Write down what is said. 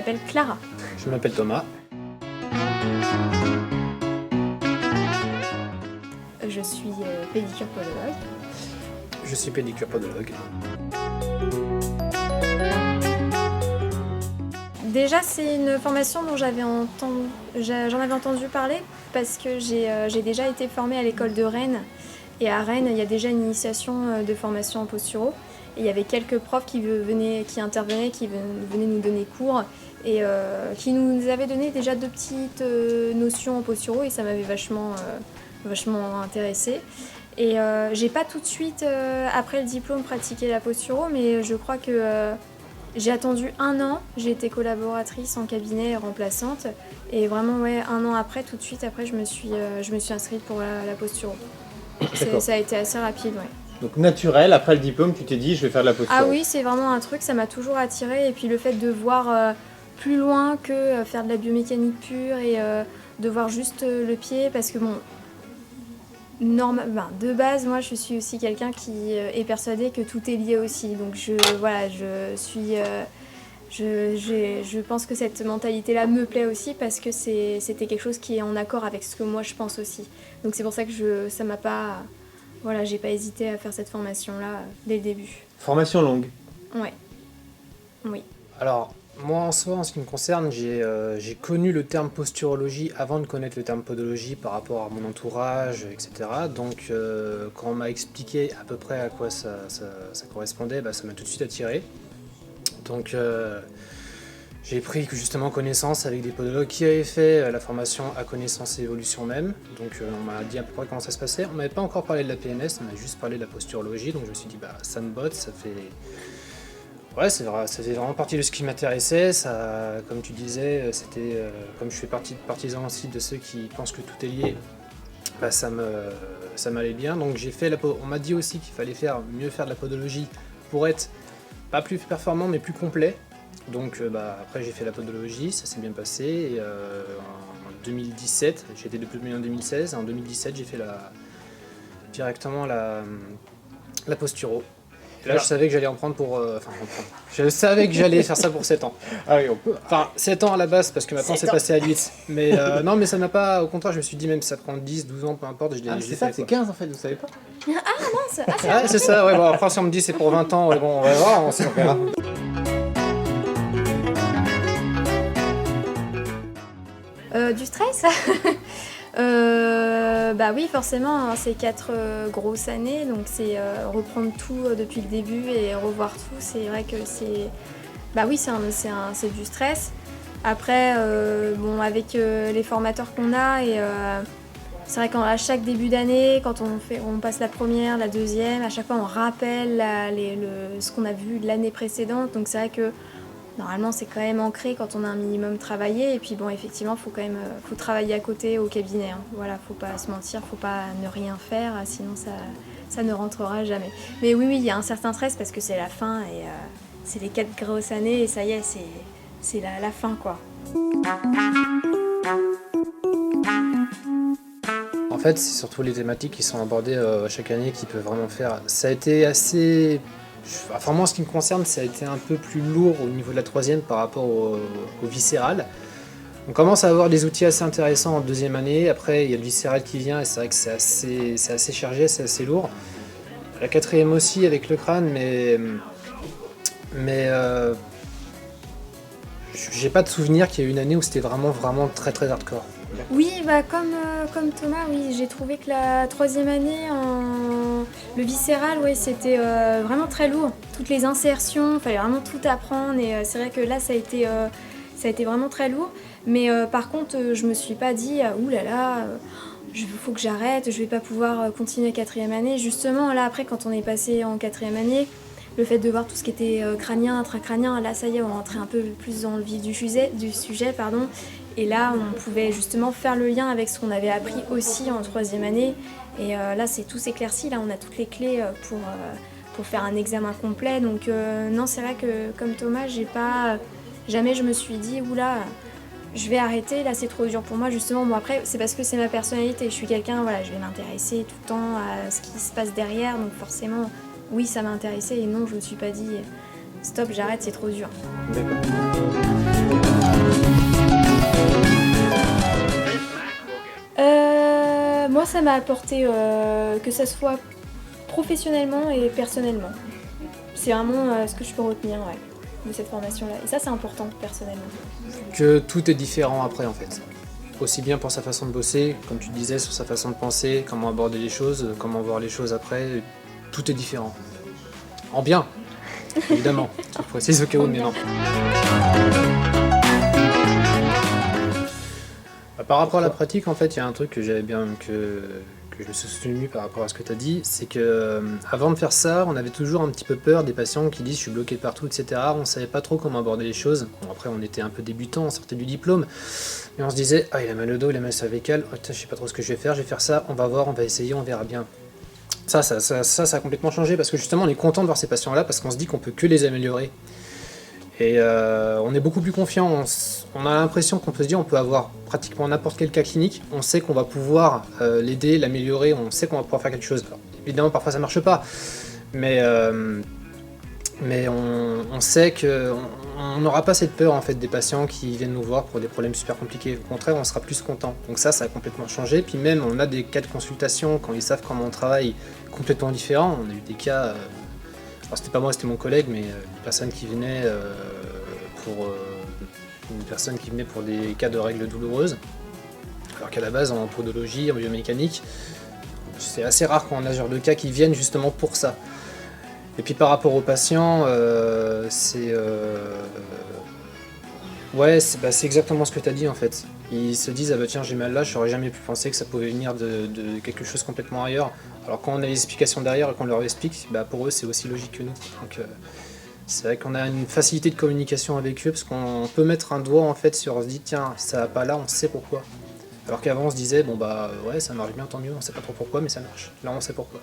m'appelle Clara. Je m'appelle Thomas. Je suis pédicure podologue. Je suis pédicure podologue. Déjà, c'est une formation dont j'en avais entendu parler parce que j'ai déjà été formée à l'école de Rennes. Et à Rennes, il y a déjà une initiation de formation en posturo. Et il y avait quelques profs qui intervenaient, qui venaient nous donner cours et qui nous avaient donné déjà 2 petites notions en posturo et ça m'avait vachement intéressée. Et j'ai pas tout de suite, après le diplôme, pratiqué la posturo, mais je crois que j'ai attendu 1 an. J'ai été collaboratrice en cabinet remplaçante et vraiment, ouais, 1 an après, tout de suite, après, je me suis inscrite pour la posturo. Ça a été assez rapide, ouais. Donc naturel, après le diplôme, tu t'es dit je vais faire de la posturo. Ah oui, c'est vraiment un truc, ça m'a toujours attirée. Et puis le fait de voir plus loin que faire de la biomécanique pure et de voir juste le pied, parce que bon, de base, moi je suis aussi quelqu'un qui est persuadé que tout est lié aussi. Donc je pense que cette mentalité-là me plaît aussi parce que c'était quelque chose qui est en accord avec ce que moi je pense aussi. Donc c'est pour ça que ça m'a pas... Voilà, j'ai pas hésité à faire cette formation-là dès le début. Formation longue. Ouais. Oui. Alors, moi en soi, en ce qui me concerne, j'ai connu le terme posturologie avant de connaître le terme podologie par rapport à mon entourage, etc. Donc, quand on m'a expliqué à peu près à quoi ça correspondait, ça m'a tout de suite attiré. Donc, j'ai pris justement connaissance avec des podologues qui avaient fait la formation à connaissance et évolution même. Donc on m'a dit à peu près comment ça se passait. On m'avait pas encore parlé de la PNS, on m'a juste parlé de la posturologie. Donc je me suis dit ça me botte, ça fait vraiment partie de ce qui m'intéressait. Ça, comme tu disais, c'était comme je fais partisan aussi de ceux qui pensent que tout est lié. Ça m'allait bien. Donc on m'a dit aussi qu'il fallait mieux faire de la podologie pour être pas plus performant mais plus complet. Donc après j'ai fait la podologie, ça s'est bien passé et en 2017, j'ai été diplômé en 2016, en 2017 j'ai fait directement la posturo. Et là je savais que j'allais en prendre je savais que j'allais faire ça pour 7 ans. Ah oui, on peut. Enfin 7 ans à la base parce que maintenant c'est passé à 8. Mais non mais ça m'a pas, au contraire je me suis dit même si ça prend 10, 12 ans, peu importe, je l'ai c'est fait. ça, c'est 15 en fait, vous savez pas? Ah mince, Ouais, c'est ça, ouais, bon après si on me dit c'est pour 20 ans, ouais, bon on va voir, on verra. Du stress oui, forcément, hein, c'est 4 grosses années, donc c'est reprendre tout depuis le début et revoir tout. C'est vrai que c'est du stress. Après, avec les formateurs qu'on a, et c'est vrai qu'à chaque début d'année, quand on passe la première, la deuxième, à chaque fois on rappelle ce qu'on a vu de l'année précédente. Donc c'est vrai que normalement, c'est quand même ancré quand on a un minimum travaillé. Et puis bon, effectivement, faut travailler à côté au cabinet. Hein. Voilà, faut pas se mentir, faut pas ne rien faire, sinon ça ne rentrera jamais. Mais oui, il y a un certain stress parce que c'est la fin et c'est les 4 grosses années et ça y est, c'est la fin, quoi. En fait, c'est surtout les thématiques qui sont abordées chaque année qui peuvent vraiment faire. Ça a été assez. Enfin, moi, en ce qui me concerne, ça a été un peu plus lourd au niveau de la 3e par rapport au viscéral. On commence à avoir des outils assez intéressants en 2e année. Après, il y a le viscéral qui vient et c'est vrai que c'est assez chargé, c'est assez lourd. La 4e aussi avec le crâne, mais j'ai pas de souvenir qu'il y a eu une année où c'était vraiment très très hardcore. Oui, comme Thomas, oui, j'ai trouvé que la 3e année, le viscéral, oui, c'était vraiment très lourd. Toutes les insertions, il fallait vraiment tout apprendre et c'est vrai que là, ça a été vraiment très lourd. Mais par contre, je me suis pas dit, oulala, faut que j'arrête, je vais pas pouvoir continuer la 4e année. Justement, là, après, quand on est passé en 4e année, le fait de voir tout ce qui était crânien, intracrânien, là, ça y est, on rentrait un peu plus dans le vif du sujet. Et là, on pouvait justement faire le lien avec ce qu'on avait appris aussi en 3e année. Et là, tout s'éclaircit. Là, on a toutes les clés pour faire un examen complet. Donc non, c'est vrai que comme Thomas, jamais je me suis dit, oula, je vais arrêter, là c'est trop dur pour moi. Justement, bon après, c'est parce que c'est ma personnalité. Je suis quelqu'un, voilà, je vais m'intéresser tout le temps à ce qui se passe derrière. Donc forcément, oui, ça m'a intéressée. Et non, je me suis pas dit, stop, j'arrête, c'est trop dur. D'accord. Moi, ça m'a apporté que ça soit professionnellement et personnellement. C'est vraiment ce que je peux retenir de cette formation-là. Et ça, c'est important personnellement. Que tout est différent après en fait. Aussi bien pour sa façon de bosser, comme tu disais, sur sa façon de penser, comment aborder les choses, comment voir les choses après, tout est différent. En bien, évidemment. Je précise au cas où, mais non. Par rapport à la pratique, en fait, il y a un truc que j'avais bien que je me suis souvenu par rapport à ce que tu as dit, c'est que avant de faire ça, on avait toujours un petit peu peur des patients qui disent je suis bloqué partout, etc. On savait pas trop comment aborder les choses. Bon, après, on était un peu débutant, on sortait du diplôme, mais on se disait ah il a mal au dos, il a mal cervical, oh, je sais pas trop ce que je vais faire ça, on va voir, on va essayer, on verra bien. Ça a complètement changé parce que justement on est content de voir ces patients-là parce qu'on se dit qu'on peut que les améliorer. Et on est beaucoup plus confiant, on a l'impression qu'on peut se dire on peut avoir pratiquement n'importe quel cas clinique, on sait qu'on va pouvoir l'aider, l'améliorer, on sait qu'on va pouvoir faire quelque chose. Alors, évidemment parfois ça marche pas, mais on sait qu'on n'aura pas cette peur en fait des patients qui viennent nous voir pour des problèmes super compliqués. Au contraire, on sera plus content. Donc ça a complètement changé. Puis même on a des cas de consultation quand ils savent comment on travaille complètement différents. On a eu des cas... Alors c'était pas moi, c'était mon collègue, mais une personne qui venait pour des cas de règles douloureuses, alors qu'à la base en podologie, en biomécanique, c'est assez rare qu'on a ce genre de cas qui viennent justement pour ça. Et puis par rapport aux patients, c'est exactement ce que tu as dit en fait. Ils se disent ah bah tiens j'ai mal là, j'aurais jamais pu penser que ça pouvait venir de quelque chose complètement ailleurs. Alors quand on a les explications derrière et qu'on leur explique, bah pour eux c'est aussi logique que nous. Donc c'est vrai qu'on a une facilité de communication avec eux parce qu'on peut mettre un doigt en fait sur, on se dit tiens ça va pas là, on sait pourquoi. Alors qu'avant on se disait bon bah ouais ça marche bien tant mieux, on sait pas trop pourquoi mais ça marche. Là on sait pourquoi.